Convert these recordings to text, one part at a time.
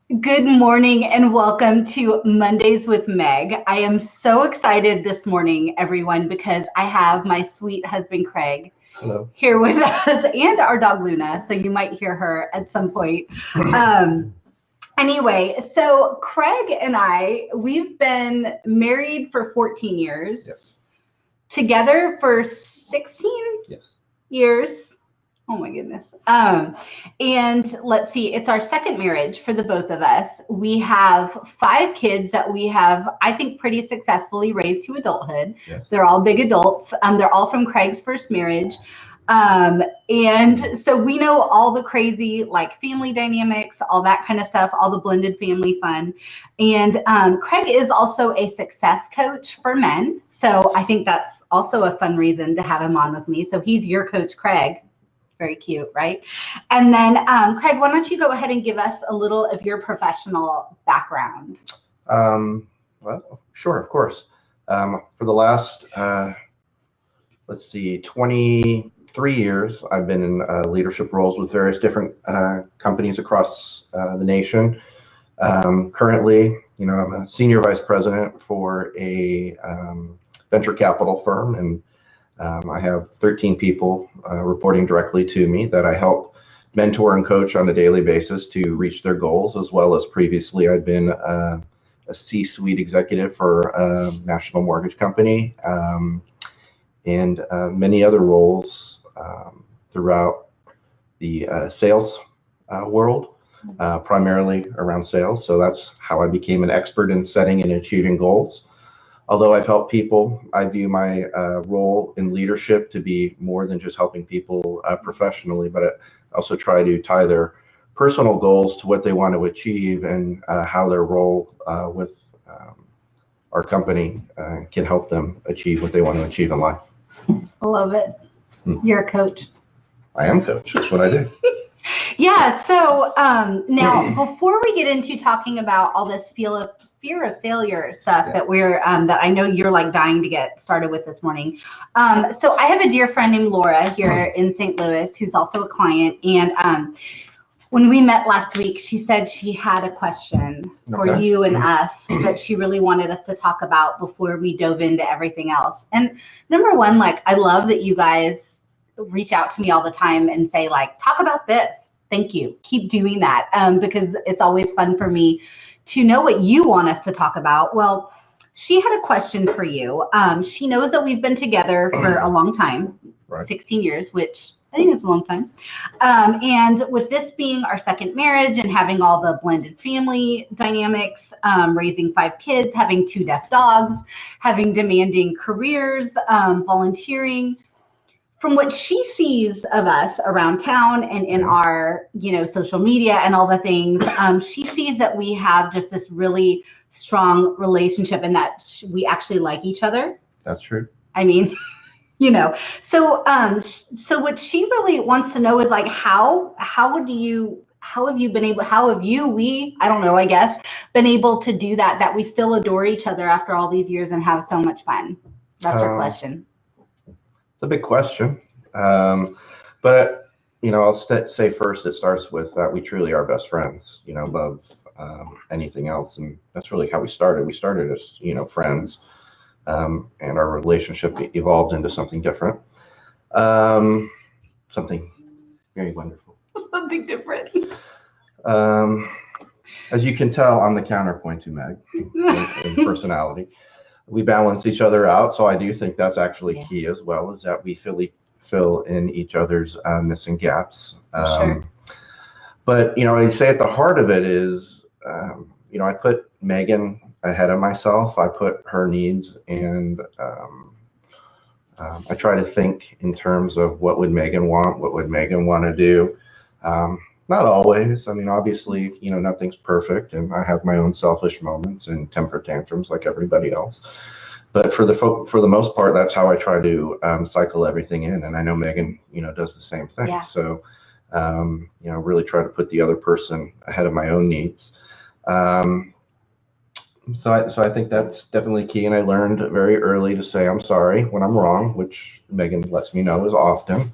Good morning and welcome to Mondays with Meg. I am so excited this morning, everyone, because I have my sweet husband, Craig, Hello. here with us and our dog, Luna. So you might hear her at some point. Anyway, so Craig and we've been married for 14 years. Yes. Together for 16 Yes. years. Oh my goodness. And let's see, it's our second marriage for the both of us. We have 5 kids that we have, I think, pretty successfully raised to adulthood. Yes. They're all big adults. They're all from Craig's first marriage. And so we know all the crazy, like family dynamics, all that kind of stuff, all the blended family fun. And Craig is also a success coach for men. So I think that's also a fun reason to have him on with me. So he's your coach, Craig. Very cute, right? And then, Craig, why don't you go ahead and give us a little of your professional background? Well, sure, of course. For the last, 23 years, I've been in leadership roles with various different companies across the nation. Currently, I'm a senior vice president for a venture capital firm, and I have 13 people reporting directly to me that I help mentor and coach on a daily basis to reach their goals, as well as previously I've been a C-suite executive for a national mortgage company and many other roles throughout the sales world, primarily around sales. So that's how I became an expert in setting and achieving goals. Although I've helped people, I view my role in leadership to be more than just helping people professionally, but I also try to tie their personal goals to what they want to achieve and how their role with our company can help them achieve what they want to achieve in life. I love it. You're a coach. I am coach. That's what I do. Yeah. So now, before we get into talking about all this fear of failure stuff that that I know you're like dying to get started with this morning. So I have a dear friend named Laura here in St. Louis, who's also a client. And when we met last week, she said she had a question for you and us that she really wanted us to talk about before we dove into everything else. And number one, like, I love that you guys reach out to me all the time and say, like, talk about this. Thank you. Keep doing that because it's always fun for me to know what you want us to talk about. Well, she had a question for you. She knows that we've been together for a long time, right. 16 years, which I think is a long time. And with this being our second marriage and having all the blended family dynamics, raising 5 kids, having 2 deaf dogs, having demanding careers, volunteering, from what she sees of us around town and in our, social media and all the things, she sees that we have just this really strong relationship and that we actually like each other. That's true. I mean, so what she really wants to know is like, how have you, I don't know, I guess, been able to do that we still adore each other after all these years and have so much fun? That's her question. It's a big question, but I'll say first, it starts with that we truly are best friends, above anything else, and that's really how we started. We started as friends, and our relationship evolved into something different, something very wonderful. Something different. As you can tell, I'm the counterpoint to Meg in personality. We balance each other out, so I do think that's actually key as well, is that we fill in each other's missing gaps. Sure. But I say at the heart of it is, I put Megan ahead of myself. I put her needs, and I try to think in terms of what would Megan want, what would Megan want to do. Not always. I mean, obviously, nothing's perfect, and I have my own selfish moments and temper tantrums like everybody else. But for the most part, that's how I try to cycle everything in. And I know Megan, does the same thing. Yeah. So, really try to put the other person ahead of my own needs. So I think that's definitely key. And I learned very early to say I'm sorry when I'm wrong, which Megan lets me know is often.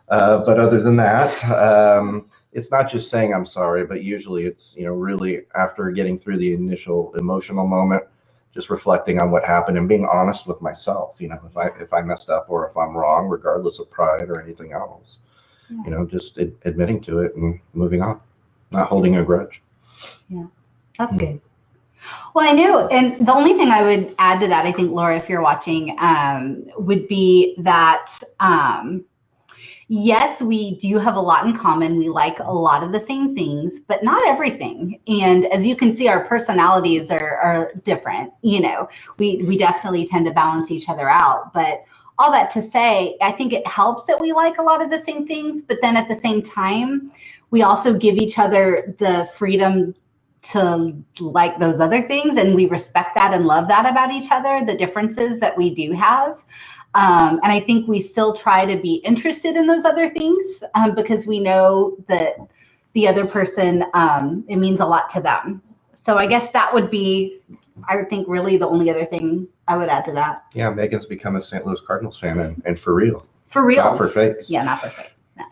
But other than that, it's not just saying I'm sorry, but usually it's, really after getting through the initial emotional moment, just reflecting on what happened and being honest with myself, if I messed up or if I'm wrong, regardless of pride or anything else, just admitting to it and moving on, not holding a grudge. Yeah, that's good. Well, I know, and the only thing I would add to that, I think, Laura, if you're watching, would be that, yes, we do have a lot in common. We like a lot of the same things, but not everything. And as you can see, our personalities are different. We definitely tend to balance each other out. But all that to say, I think it helps that we like a lot of the same things, but then at the same time, we also give each other the freedom to like those other things, and we respect that and love that about each other, the differences that we do have. And I think we still try to be interested in those other things because we know that the other person, it means a lot to them. So I guess that would be, I would think, really the only other thing I would add to that. Yeah, Megan's become a St. Louis Cardinals fan, and for real. For real. Not for fakes. Yeah, not for fakes. No.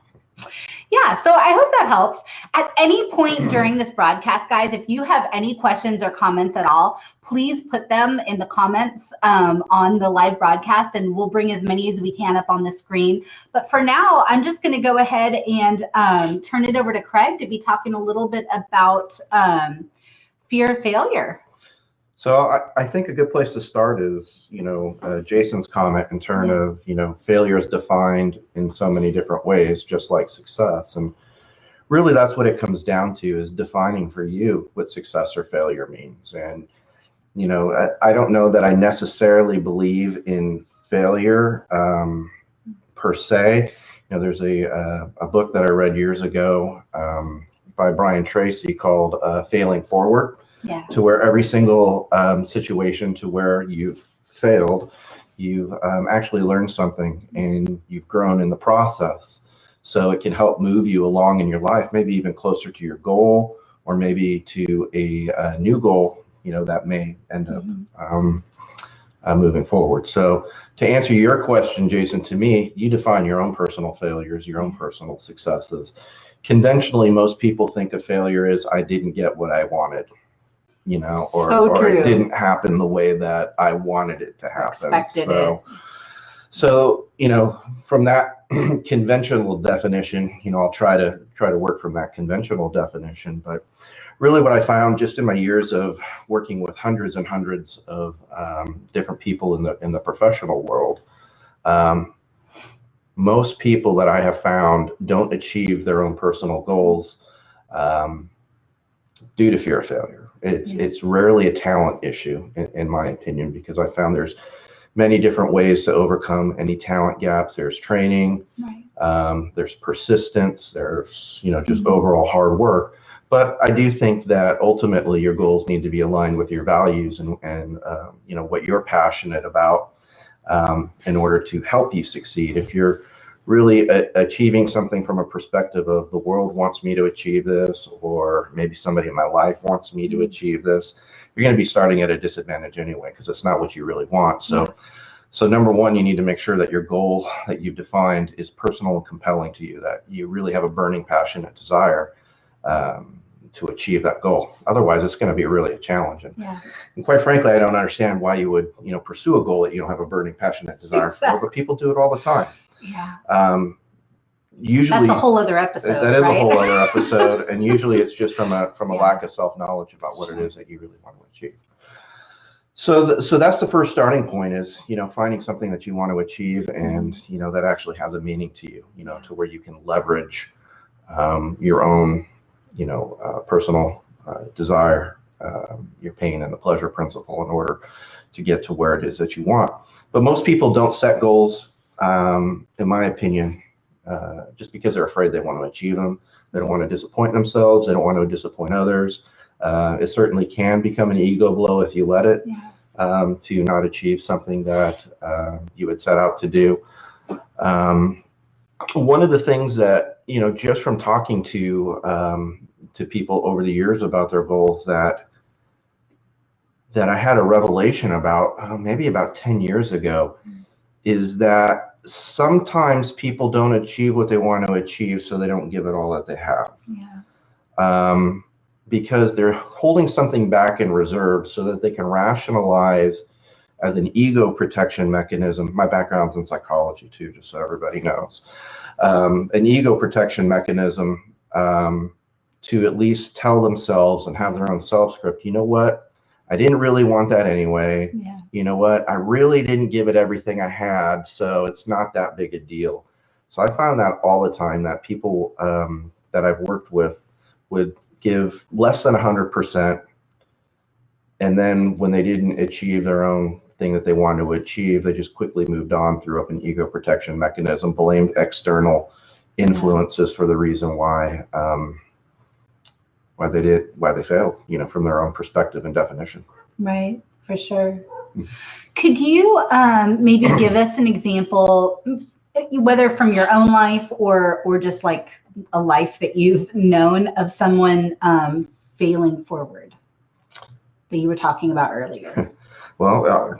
Yeah, so I hope that helps. At any point during this broadcast, guys, if you have any questions or comments at all, please put them in the comments on the live broadcast, and we'll bring as many as we can up on the screen. But for now, I'm just going to go ahead and turn it over to Craig to be talking a little bit about fear of failure. So I think a good place to start is, Jason's comment in terms of, failure is defined in so many different ways, just like success. And really that's what it comes down to, is defining for you what success or failure means. And, I don't know that I necessarily believe in failure per se. There's a book that I read years ago by Brian Tracy called Failing Forward. Yeah. To where every single situation to where you've failed, you've actually learned something and you've grown in the process. So it can help move you along in your life, maybe even closer to your goal, or maybe to a new goal, that may end up moving forward. So to answer your question, Jason, to me, you define your own personal failures, your own personal successes. Conventionally, most people think of failure as I didn't get what I wanted. Or it didn't happen the way that I wanted it to happen. So, from that conventional definition, I'll try to work from that conventional definition. But really what I found just in my years of working with hundreds and hundreds of different people in the professional world, most people that I have found don't achieve their own personal goals due to fear of failure. It's rarely a talent issue, in my opinion, because I found there's many different ways to overcome any talent gaps. There's training, there's persistence, there's just overall hard work. But I do think that ultimately your goals need to be aligned with your values and what you're passionate about in order to help you succeed. If you're really achieving something from a perspective of the world wants me to achieve this, or maybe somebody in my life wants me to achieve this, you're going to be starting at a disadvantage anyway, because it's not what you really want. So number one, you need to make sure that your goal that you've defined is personal and compelling to you, that you really have a burning, passionate desire to achieve that goal. Otherwise, it's going to be really a challenge. And quite frankly, I don't understand why you would pursue a goal that you don't have a burning, passionate desire for, but people do it all the time. Yeah. Usually that's a whole other episode. That is a whole other episode, and usually it's just from a lack of self-knowledge about what it is that you really want to achieve. So that's the first starting point, is finding something that you want to achieve, and that actually has a meaning to you, to where you can leverage your own personal desire, your pain and the pleasure principle, in order to get to where it is that you want. But most people don't set goals, in my opinion, just because they're afraid they want to achieve them. They don't want to disappoint themselves. They don't want to disappoint others. It certainly can become an ego blow if you let it, to not achieve something that you had set out to do. One of the things that, just from talking to people over the years about their goals, that I had a revelation about maybe about 10 years ago, is that sometimes people don't achieve what they want to achieve, so they don't give it all that they have. Because they're holding something back in reserve so that they can rationalize as an ego protection mechanism. My background's in psychology too, just so everybody knows. An ego protection mechanism to at least tell themselves and have their own self-script. You know what? I didn't really want that anyway. You know what? I really didn't give it everything I had, so it's not that big a deal. So I found that all the time, that people that I've worked with would give less than 100%. And then when they didn't achieve their own thing that they wanted to achieve, they just quickly moved on, threw up an ego protection mechanism, blamed external influences for the reason why they failed, from their own perspective and definition. Right, for sure. Could you maybe give us an example, whether from your own life or just like a life that you've known, of someone failing forward that you were talking about earlier? Well, I'll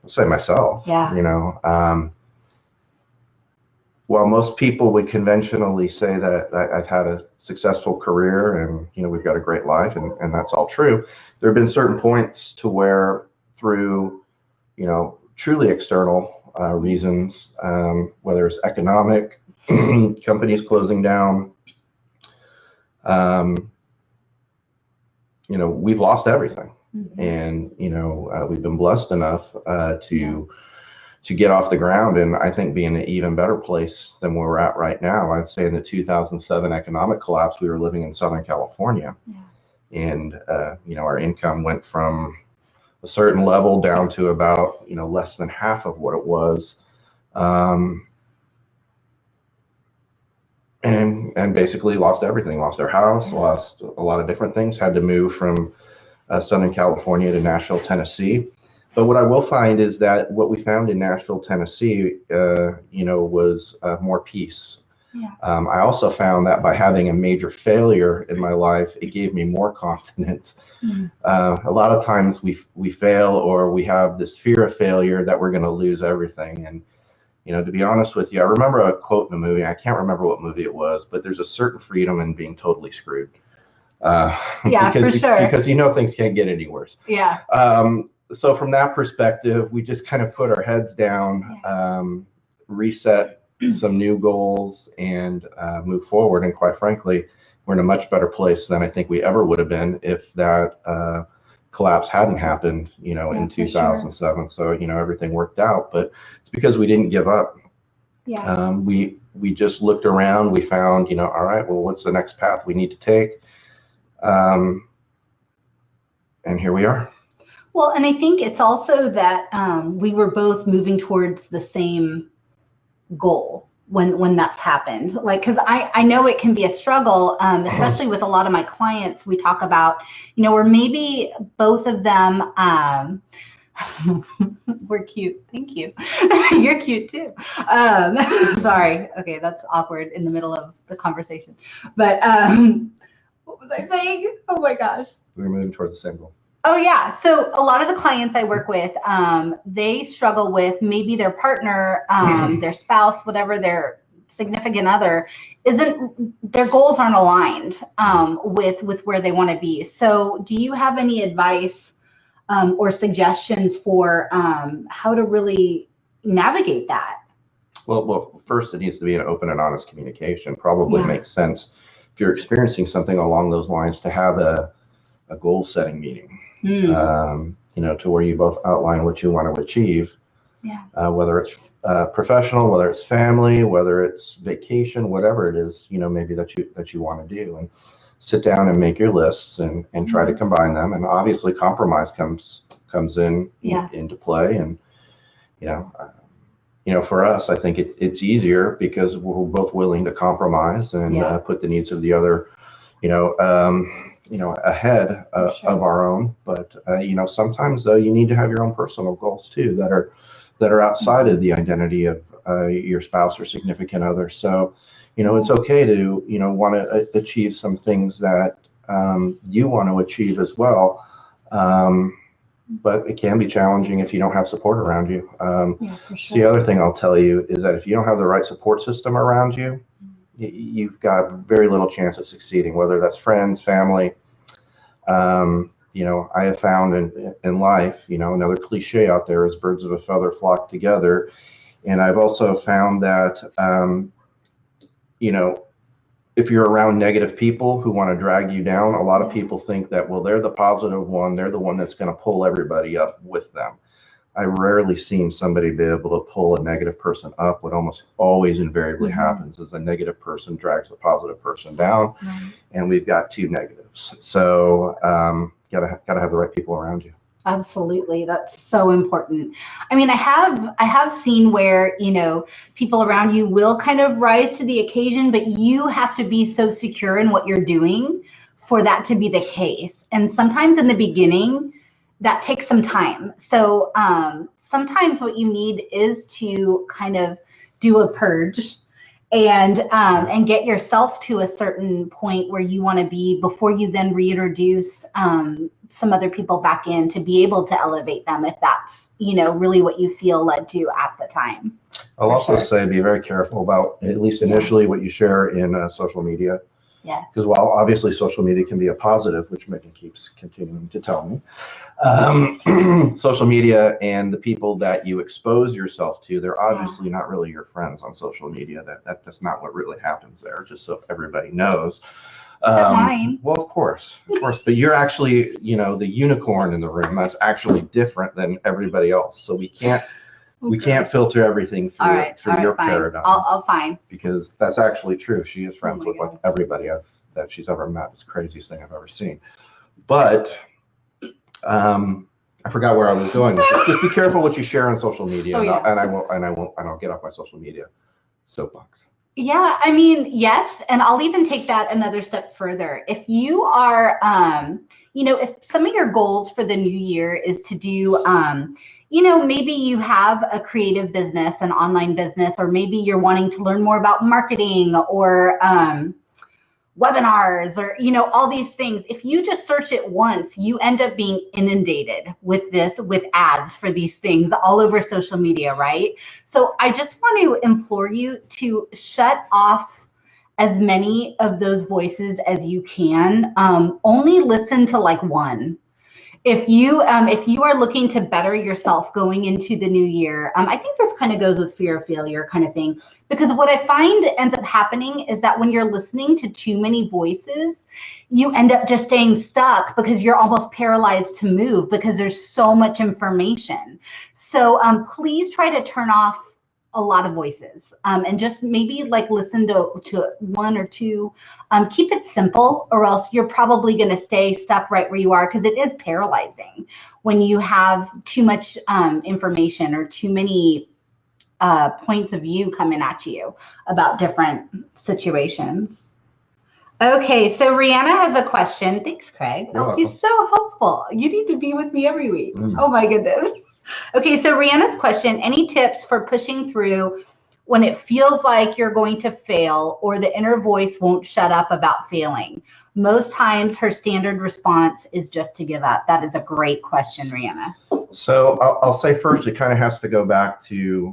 say myself. While most people would conventionally say that I've had a successful career and we've got a great life, and that's all true, there have been certain points to where through truly external reasons, whether it's economic, companies closing down, we've lost everything. And we've been blessed enough to get off the ground, and I think be in an even better place than where we're at right now. I'd say in the 2007 economic collapse, we were living in Southern California, and our income went from a certain level down to about less than half of what it was, and basically lost everything. Lost our house, lost a lot of different things. Had to move from Southern California to Nashville, Tennessee. But what I will find is that what we found in Nashville, Tennessee, was more peace. I also found that by having a major failure in my life, it gave me more confidence. A lot of times we fail, or we have this fear of failure that we're going to lose everything. And to be honest with you, I remember a quote in a movie. I can't remember what movie it was, but there's a certain freedom in being totally screwed. For sure. Because things can't get any worse. So from that perspective, we just kind of put our heads down, reset some new goals, and move forward. And quite frankly, we're in a much better place than I think we ever would have been if that collapse hadn't happened, in 2007. Sure. So, everything worked out, but it's because we didn't give up. We just looked around, we found, all right, well, what's the next path we need to take? And here we are. Well, and I think it's also that we were both moving towards the same goal when that's happened. Like, because I know it can be a struggle, especially with a lot of my clients. We talk about, where maybe both of them, we're cute. Thank you. You're cute too. Sorry. Okay, that's awkward in the middle of the conversation. But what was I saying? Oh my gosh. We're moving towards the same goal. Oh yeah. So a lot of the clients I work with, they struggle with maybe their partner, their spouse, whatever, their significant other, their goals aren't aligned with where they want to be. So do you have any advice or suggestions for how to really navigate that? Well, first it needs to be an open and honest communication. Probably makes sense if you're experiencing something along those lines to have a goal setting meeting. To where you both outline what you want to achieve, whether it's professional, whether it's family, whether it's vacation, whatever it is, maybe that you want to do, and sit down and make your lists and try to combine them. And obviously compromise comes into play. And, for us, I think it's easier because we're both willing to compromise and put the needs of the other, ahead of our own. But sometimes you need to have your own personal goals too that are outside of the identity of your spouse or significant other. So it's okay to want to achieve some things that you want to achieve as well. but it can be challenging if you don't have support around you. Yeah, for So sure. the other thing I'll tell you is that if you don't have the right support system around you, you've got very little chance of succeeding, whether that's friends, family. I have found in life, another cliche out there is birds of a feather flock together. And I've also found that, if you're around negative people who want to drag you down, a lot of people think that, well, they're the positive one. They're the one that's going to pull everybody up with them. I've rarely seen somebody be able to pull a negative person up. What almost always invariably happens is a negative person drags a positive person down, and we've got two negatives. So gotta have the right people around you. Absolutely. That's so important. I mean, I have seen where, people around you will kind of rise to the occasion, but you have to be so secure in what you're doing for that to be the case. And sometimes in the beginning, that takes some time. So sometimes what you need is to kind of do a purge and get yourself to a certain point where you want to be before you then reintroduce some other people back in to be able to elevate them if that's really what you feel led to at the time. I'll also say be very careful about, at least initially, what you share in social media. Yeah. Because while obviously social media can be a positive, which Megan keeps continuing to tell me, social media and the people that you expose yourself to, they're obviously not really your friends on social media. That's not what really happens there, just so everybody knows. Mine. Well, of course, but you're actually, the unicorn in the room. That's actually different than everybody else. So we can't filter everything through your paradigm. I'll fine. Because that's actually true. She is friends with like everybody that she's ever met. It's the craziest thing I've ever seen. But I forgot where I was going with it. Just be careful what you share on social media, and I'll get off my social media soapbox. Yeah, I mean, yes, and I'll even take that another step further. If you are, if some of your goals for the new year is to do, maybe you have a creative business, an online business, or maybe you're wanting to learn more about marketing or webinars or, all these things. If you just search it once, you end up being inundated with ads for these things all over social media, right? So I just want to implore you to shut off as many of those voices as you can. Only listen to like one. If you are looking to better yourself going into the new year, I think this kind of goes with fear of failure kind of thing, because what I find ends up happening is that when you're listening to too many voices, you end up just staying stuck because you're almost paralyzed to move because there's so much information. So please try to turn off a lot of voices and just maybe like listen to one or two. Keep it simple, or else you're probably going to stay stuck right where you are, because it is paralyzing when you have too much information or too many points of view coming at you about different situations. Okay, so Rihanna has a question. Thanks, Craig. That would be so helpful. You need to be with me every week. Oh my goodness. Okay, so Rihanna's question, any tips for pushing through when it feels like you're going to fail or the inner voice won't shut up about failing? Most times her standard response is just to give up. That is a great question, Rihanna. So I'll say first, it kind of has to go back to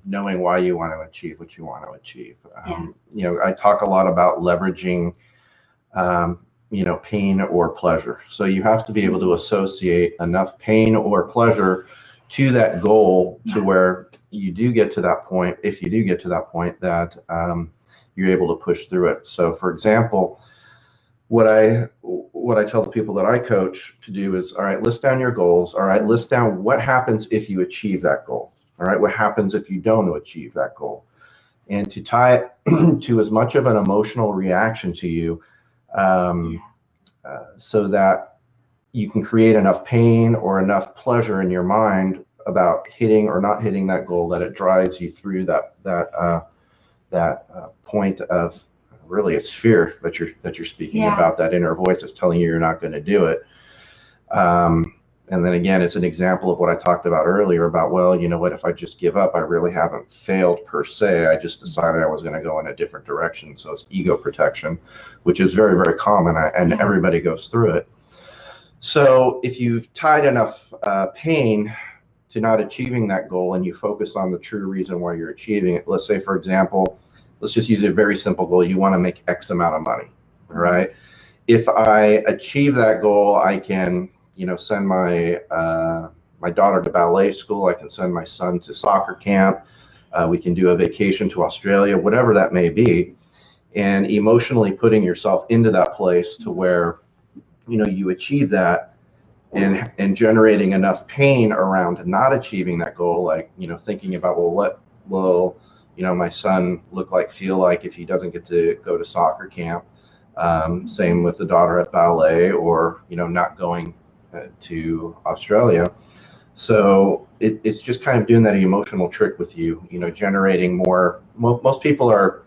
knowing why you want to achieve what you want to achieve. I talk a lot about leveraging pain or pleasure. So you have to be able to associate enough pain or pleasure to that goal to where you do get to that point, if you do get to that point, that you're able to push through it. So for example, what I tell the people that I coach to do is, all right, list down your goals. All right, list down what happens if you achieve that goal. All right, what happens if you don't achieve that goal? And to tie it to as much of an emotional reaction to you so that you can create enough pain or enough pleasure in your mind about hitting or not hitting that goal, that it drives you through that point of, really it's fear that you're speaking about, that inner voice that's telling you you're not going to do it. And then again, it's an example of what I talked about earlier about, well, you know what, if I just give up, I really haven't failed per se. I just decided I was going to go in a different direction. So it's ego protection, which is very, very common, and everybody goes through it. So if you've tied enough pain to not achieving that goal and you focus on the true reason why you're achieving it, let's say, for example, let's just use a very simple goal. You want to make X amount of money, all right? If I achieve that goal, I can, send my my daughter to ballet school. I can send my son to soccer camp. We can do a vacation to Australia, whatever that may be. And emotionally putting yourself into that place to where, you achieve that, and generating enough pain around not achieving that goal, like, thinking about, well, what will, my son look like, feel like if he doesn't get to go to soccer camp. Same with the daughter at ballet, or, not going to Australia. So it's just kind of doing that emotional trick with you, generating more. Most people are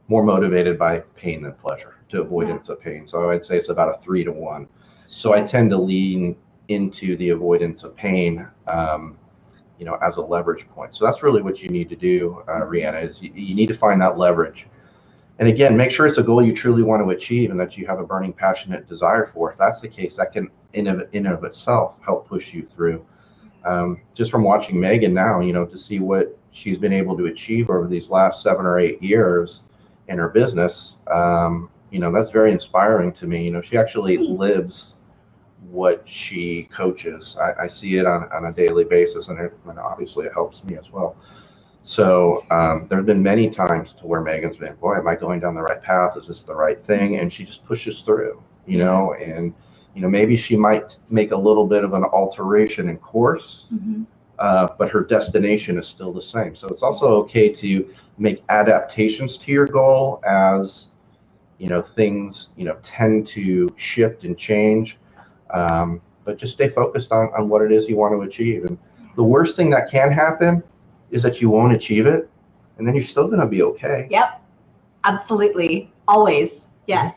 more motivated by pain than pleasure, to avoidance of pain. So I'd say it's about a 3-to-1. So I tend to lean into the avoidance of pain, as a leverage point. So that's really what you need to do, Rihanna, is you need to find that leverage. And again, make sure it's a goal you truly want to achieve and that you have a burning, passionate desire for. If that's the case, that can, in and of itself, help push you through. Just from watching Megan now, to see what she's been able to achieve over these last 7 or 8 years in her business, that's very inspiring to me. She actually lives what she coaches. I see it on a daily basis, and obviously it helps me as well. So there have been many times to where Megan's been, boy, am I going down the right path? Is this the right thing? And she just pushes through, and maybe she might make a little bit of an alteration in course, but her destination is still the same. So it's also okay to make adaptations to your goal as, things, tend to shift and change. But just stay focused on what it is you want to achieve. And the worst thing that can happen is that you won't achieve it, and then you're still going to be okay. Yep, absolutely. Always. Yes.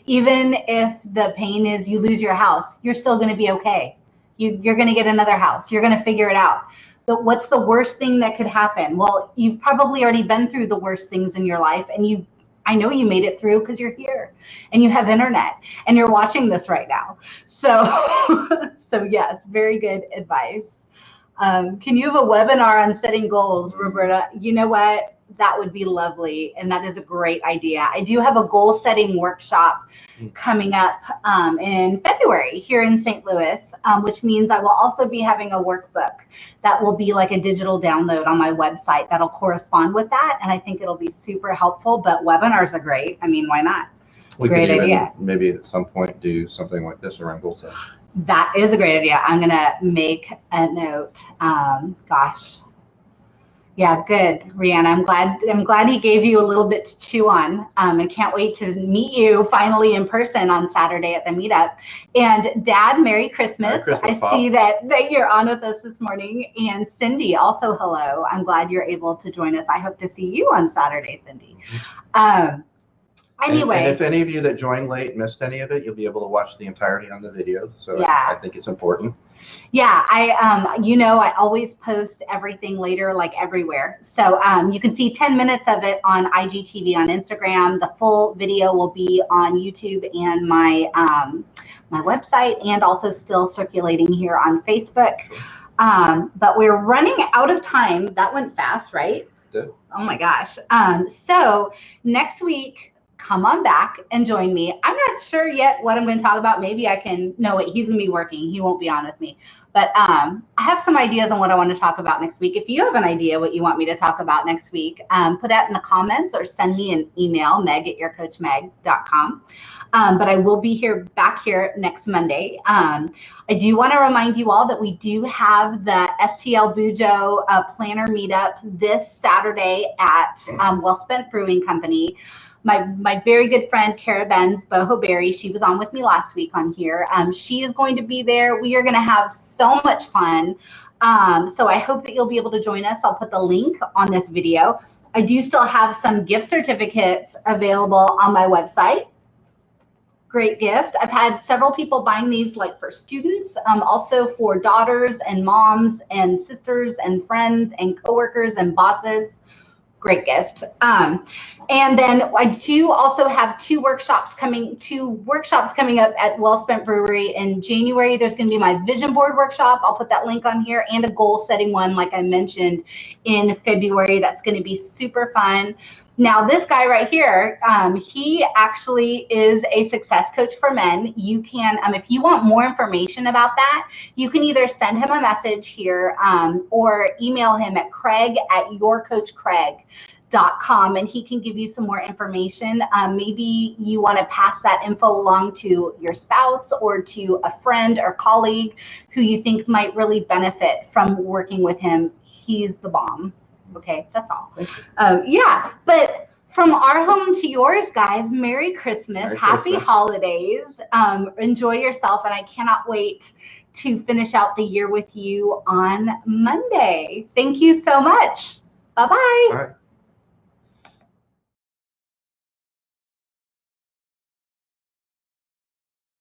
Even if the pain is you lose your house, you're still going to be okay. You're going to get another house. You're going to figure it out. But what's the worst thing that could happen? Well, you've probably already been through the worst things in your life, and I know you made it through because you're here and you have internet and you're watching this right now. So yes, very good advice. Can you have a webinar on setting goals, Roberta? You know what? That would be lovely. And that is a great idea. I do have a goal setting workshop coming up in February here in St. Louis, which means I will also be having a workbook that will be like a digital download on my website that'll correspond with that. And I think it'll be super helpful, but webinars are great. I mean, why not? We could even maybe at some point do something like this around goal setting. That is a great idea. I'm going to make a note. Gosh. Yeah, good, Rihanna. I'm glad he gave you a little bit to chew on. I can't wait to meet you finally in person on Saturday at the meetup. And Dad, Merry Christmas. Merry Christmas, Pop. I see that you're on with us this morning. And Cindy, also hello. I'm glad you're able to join us. I hope to see you on Saturday, Cindy. Anyway, and if any of you that joined late missed any of it, you'll be able to watch the entirety on the video. So yeah. I think it's important. Yeah, I always post everything later, like everywhere. So you can see 10 minutes of it on IGTV on Instagram. The full video will be on YouTube and my website, and also still circulating here on Facebook. But we're running out of time. That went fast, right? Yeah. Oh my gosh. So next week, come on back and join me. I'm not sure yet what I'm going to talk about. Maybe I can. No, wait, he's going to be working. He won't be on with me. But I have some ideas on what I want to talk about next week. If you have an idea what you want me to talk about next week, put that in the comments or send me an email, meg@yourcoachmeg.com. But I will be back here next Monday. I do want to remind you all that we do have the STL Bujo planner meetup this Saturday at Well Spent Brewing Company. My very good friend, Cara Benz Boho Berry, she was on with me last week on here. She is going to be there. We are going to have so much fun. So I hope that you'll be able to join us. I'll put the link on this video. I do still have some gift certificates available on my website. Great gift. I've had several people buying these, like for students, also for daughters and moms and sisters and friends and coworkers and bosses. great gift. And then I do also have two workshops coming up at Wellspent Brewery in January. There's going to be my vision board workshop. I'll put that link on here, and a goal setting one, like I mentioned, in February. That's going to be super fun. Now, this guy right here, he actually is a success coach for men. You can, if you want more information about that, you can either send him a message here or email him at craig@yourcoachcraig.com, and he can give you some more information. Maybe you want to pass that info along to your spouse or to a friend or colleague who you think might really benefit from working with him. He's the bomb. Okay, that's all. Yeah, but from our home to yours, guys, Merry Christmas, Happy Holidays. Enjoy yourself, and I cannot wait to finish out the year with you on Monday. Thank you so much. Bye-bye.